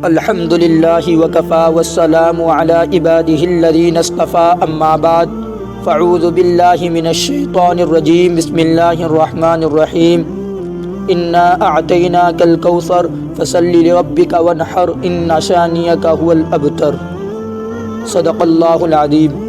الحمد للہ وکفی والسلام علی عباده الذین اصطفی اما بعد فاعوذ باللہ من الشیطان الرجیم بسم اللہ الرحمن الرحیم انا اعطیناک الکوثر فصل لربک وانحر ان شانئک هو الابتر۔ صدق اللہ العظیم۔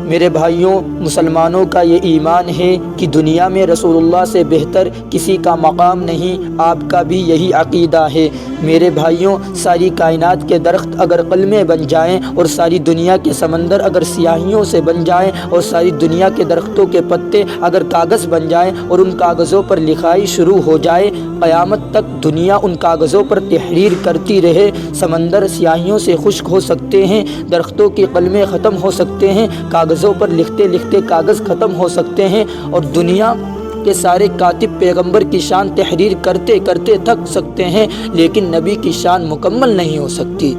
میرے بھائیوں، مسلمانوں کا یہ ایمان ہے کہ دنیا میں رسول اللہ سے بہتر کسی کا مقام نہیں۔ آپ کا بھی یہی عقیدہ ہے۔ میرے بھائیوں، ساری کائنات کے درخت اگر قلمیں بن جائیں اور ساری دنیا کے سمندر اگر سیاہیوں سے بن جائیں اور ساری دنیا کے درختوں کے پتے اگر کاغذ بن جائیں اور ان کاغذوں پر لکھائی شروع ہو جائے، قیامت تک دنیا ان کاغذوں پر تحریر کرتی رہے۔ سمندر سیاہیوں سے خشک ہو سکتے ہیں، درختوں کی قلمیں ختم ہو سکتے ہیں، کاغذوں پر لکھتے لکھتے کاغذ ختم ہو سکتے ہیں، اور دنیا کے سارے کاتب پیغمبر کی شان تحریر کرتے کرتے تھک سکتے ہیں، لیکن نبی کی شان مکمل نہیں ہو سکتی۔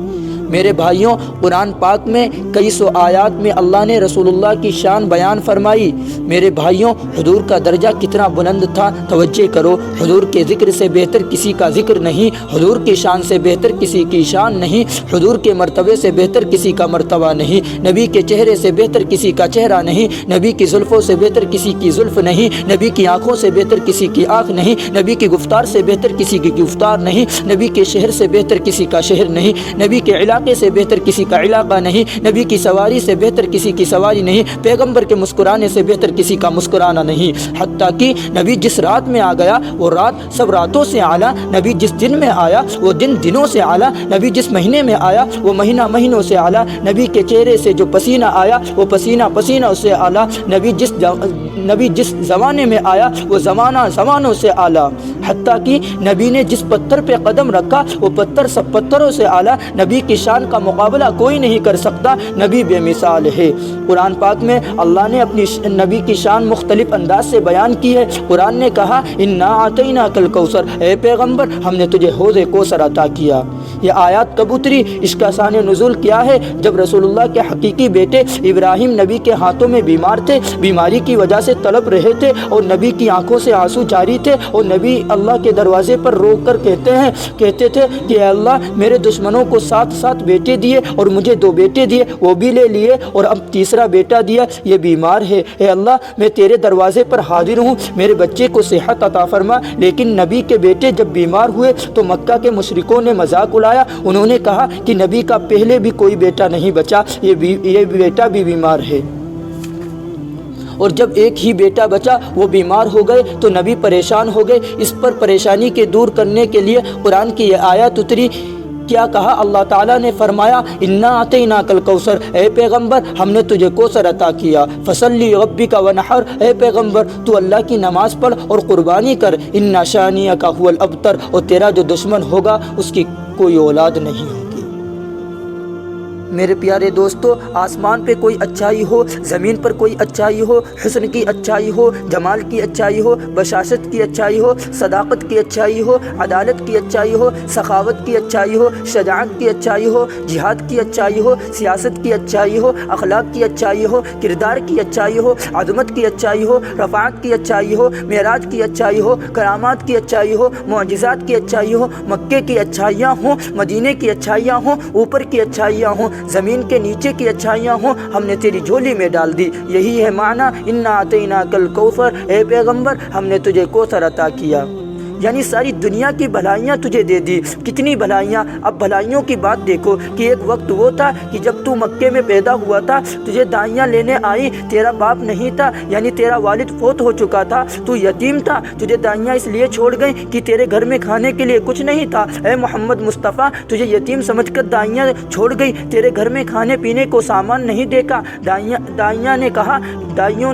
میرے بھائیوں، قرآن پاک میں کئی سو آیات میں اللہ نے رسول اللہ کی شان بیان فرمائی۔ میرے بھائیوں، حضور کا درجہ کتنا بلند تھا، توجہ کرو۔ حضور کے ذکر سے بہتر کسی کا ذکر نہیں، حضور کی شان سے بہتر کسی کی شان نہیں، حضور کے مرتبے سے بہتر کسی کا مرتبہ نہیں، نبی کے چہرے سے بہتر کسی کا چہرہ نہیں، نبی کی زلفوں سے بہتر کسی کی زلف نہیں، نبی کی آنکھوں سے بہتر کسی کی آنکھ نہیں، نبی کی گفتار سے بہتر کسی کی گفتار نہیں، نبی کے شہر سے بہتر کسی کا شہر نہیں، نبی کے علاقے سے بہتر کسی کا علاقہ نہیں، نبی کی سواری سے بہتر کسی کی سواری نہیں، پیغمبر کے مسکرانے سے بہتر کسی کا مسکرانا نہیں۔ حتیٰ کہ نبی جس رات میں آ گیا وہ رات سب راتوں سے اعلیٰ، نبی جس دن میں آیا وہ دن دنوں سے اعلیٰ، نبی جس مہینے میں آیا وہ مہینہ مہینوں سے اعلیٰ، نبی کے چہرے سے جو پسینہ آیا وہ پسینہ پسینہ سے اعلیٰ، نبی جس زمانے میں آیا وہ زمانہ زمانوں سے اعلیٰ۔ حتیٰ کہ نبی نے جس پتھر پہ قدم رکھا وہ پتھر سب پتھروں سے اعلیٰ، نبی کی شان کا مقابلہ کوئی نہیں کر سکتا، نبی بے مثال ہے۔ قرآن پاک میں اللہ نے اپنی نبی کی شان مختلف انداز سے بیان کی ہے۔ قرآن نے کہا انا اعطیناک الکوثر، اے پیغمبر ہم نے تجھے حوض کوثر عطا کیا۔ یہ آیات کب اتری؟ اس کا شان نزول کیا ہے؟ جب رسول اللہ کے حقیقی بیٹے ابراہیم نبی کے ہاتھوں میں بیمار تھے، بیماری کی وجہ سے تڑپ رہے تھے اور نبی کی آنکھوں سے آنسو جاری تھے، اور نبی اللہ کے دروازے پر رو کر کہتے تھے کہ اے اللہ میرے دشمنوں کو 7 بیٹے دیے اور مجھے 2 بیٹے دیے، وہ بھی لے لیے اور اب تیسرا بیٹا دیا، یہ بیمار ہے، اے اللہ میں تیرے دروازے پر حاضر ہوں، میرے بچے کو صحت عطا فرما۔ لیکن نبی کے بیٹے جب بیمار ہوئے تو مکہ کے مشرکوں نے مذاق اڑایا، انہوں نے کہا کہ نبی کا پہلے بھی کوئی بیٹا نہیں بچا، یہ بیٹا بھی بیمار ہے۔ اور جب ایک ہی بیٹا بچا وہ بیمار ہو گئے تو نبی پریشان ہو گئے۔ اس پر پریشانی کے دور کرنے کے لیے قرآن کی یہ آیت اتری۔ کیا کہا اللہ تعالیٰ نے؟ فرمایا انا اعطیناک الکوثر، اے پیغمبر ہم نے تجھے کوثر عطا کیا، فصلی لربک وانحر، اے پیغمبر تو اللہ کی نماز پڑھ اور قربانی کر، ان شانئک هو الابتر، اور تیرا جو دشمن ہوگا اس کی کوئی اولاد نہیں ہوگی۔ میرے پیارے دوستو، آسمان پہ کوئی اچھائی ہو، زمین پر کوئی اچھائی ہو، حسن کی اچھائی ہو، جمال کی اچھائی ہو، بشاشت کی اچھائی ہو، صداقت کی اچھائی ہو، عدالت کی اچھائی ہو، سخاوت کی اچھائی ہو، شجاعت کی اچھائی ہو، جہاد کی اچھائی ہو، سیاست کی اچھائی ہو، اخلاق کی اچھائی ہو، کردار کی اچھائی ہو، عظمت کی اچھائی ہو، رفعت کی اچھائی ہو، معراج کی اچھائی ہو، کرامات کی اچھائی ہو، معجزات کی اچھائی ہو، مکے کی اچھائیاں ہوں، مدینے کی اچھائیاں ہوں، اوپر کی اچھائیاں ہوں، زمین کے نیچے کی اچھائیاں ہوں، ہم نے تیری جھولی میں ڈال دی۔ یہی ہے معنی انا اعطیناک الکوثر، اے پیغمبر ہم نے تجھے کوثر عطا کیا، یعنی ساری دنیا کی بھلائیاں تجھے دے دی۔ کتنی بھلائیاں! اب بھلائیوں کی بات دیکھو کہ ایک وقت وہ تھا کہ جب تو مکے میں پیدا ہوا تھا، تجھے دائیاں لینے آئی، تیرا باپ نہیں تھا، یعنی تیرا والد فوت ہو چکا تھا، تو یتیم تھا، تجھے دائیاں اس لیے چھوڑ گئیں کہ تیرے گھر میں کھانے کے لیے کچھ نہیں تھا۔ اے محمد مصطفیٰ تجھے یتیم سمجھ کر دائیاں چھوڑ گئی، تیرے گھر میں کھانے پینے کو سامان نہیں دیکھا۔ دائیوں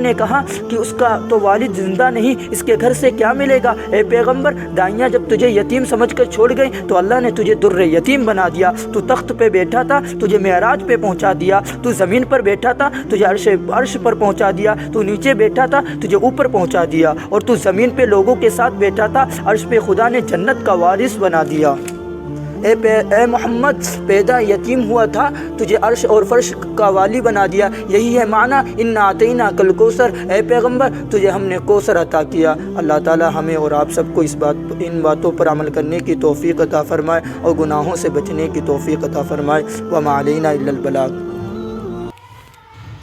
نے کہا کہ اس کا تو والد زندہ نہیں، اس کے گھر سے کیا ملے گا؟ اے پیغمبر دائیاں جب تجھے یتیم سمجھ کر چھوڑ گئی تو اللہ نے تجھے در یتیم بنا دیا۔ تو تخت پہ بیٹھا تھا، تجھے معراج پہ پہنچا دیا، تو زمین پر بیٹھا تھا، تجھے عرش پر پہنچا دیا، تو نیچے بیٹھا تھا، تجھے اوپر پہنچا دیا، اور تو زمین پہ لوگوں کے ساتھ بیٹھا تھا، عرش پہ خدا نے جنت کا وارث بنا دیا۔ اے محمد پیدا یتیم ہوا تھا، تجھے عرش اور فرش کا والی بنا دیا، یہی ہے معنی انا اعطیناک الکوثر، اے پیغمبر تجھے ہم نے کوثر عطا کیا۔ اللہ تعالی ہمیں اور آپ سب کو ان باتوں پر عمل کرنے کی توفیق عطا فرمائے اور گناہوں سے بچنے کی توفیق عطا فرمائے۔ وما علینا الا البلاغ۔